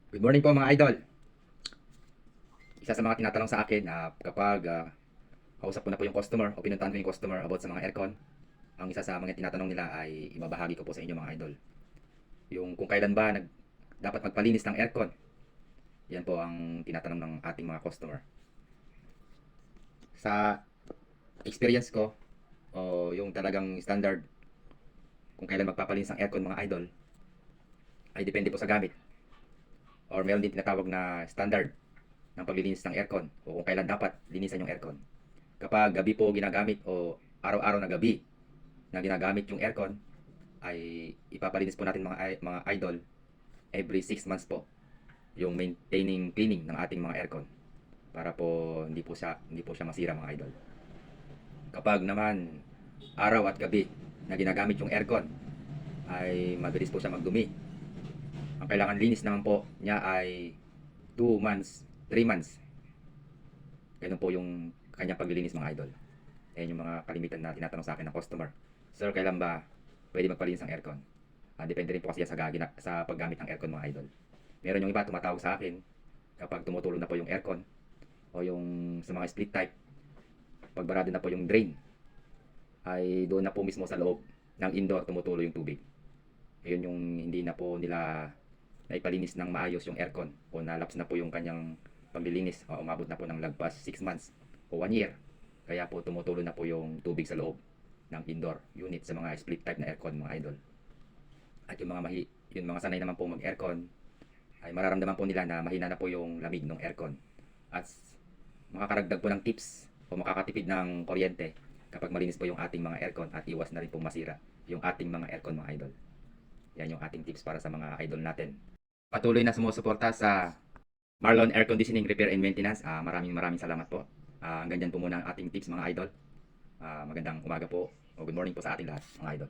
Good morning po mga idol. Isa sa mga tinatanong sa akin kapag kausap ko na po yung customer o pinuntahan ko yung customer about sa mga aircon, ang isa sa mga tinatanong nila ay ibabahagi ko po sa inyo mga idol. Yung kung kailan ba dapat magpalinis ng aircon. Yan po ang tinatanong ng ating mga customer. Sa experience ko o yung talagang standard kung kailan magpapalinis ng aircon mga idol ay depende po sa gamit. Or meron din tinatawag na standard ng paglilinis ng aircon o kung kailan dapat linisan yung aircon. Kapag gabi po ginagamit o araw-araw na gabi na ginagamit yung aircon, ay ipapalinis po natin mga idol every 6 months po yung maintaining cleaning ng ating mga aircon para po hindi po siya masira mga idol. Kapag naman araw at gabi na ginagamit yung aircon ay mabilis po siya magdumi. Ang kailangan linis naman po niya ay 2 months, 3 months. Ganun po yung kanyang paglilinis mga idol. Ayan yung mga kalimitan na tinatanong sa akin ng customer. Sir, kailan ba pwede magpalinis ng aircon? Depende rin po kasi yan sa paggamit ng aircon mga idol. Meron yung iba tumatawag sa akin kapag tumutulo na po yung aircon o yung sa mga split type, pagbarado na po yung drain, ay doon na po mismo sa loob ng indoor tumutulo yung tubig. Ayun yung hindi na po nila naipalinis ng maayos yung aircon o nalaps na po yung kanyang paglilinis o umabot na po ng lagpas 6 months o 1 year. Kaya po tumutulo na po yung tubig sa loob ng indoor unit sa mga split type na aircon mga idol. At yung mga sanay naman po mag-aircon ay mararamdaman po nila na mahina na po yung lamig ng aircon. At makakaragdag po ng tips o makakatipid ng kuryente kapag malinis po yung ating mga aircon at iwas na rin po masira yung ating mga aircon mga idol. Yan yung ating tips para sa mga idol natin. Patuloy na sumusuporta sa Marlon Air Conditioning Repair and Maintenance. Maraming salamat po. Hanggang dyan po muna ang ating tips mga idol. Magandang umaga po o good morning po sa ating lahat mga idol.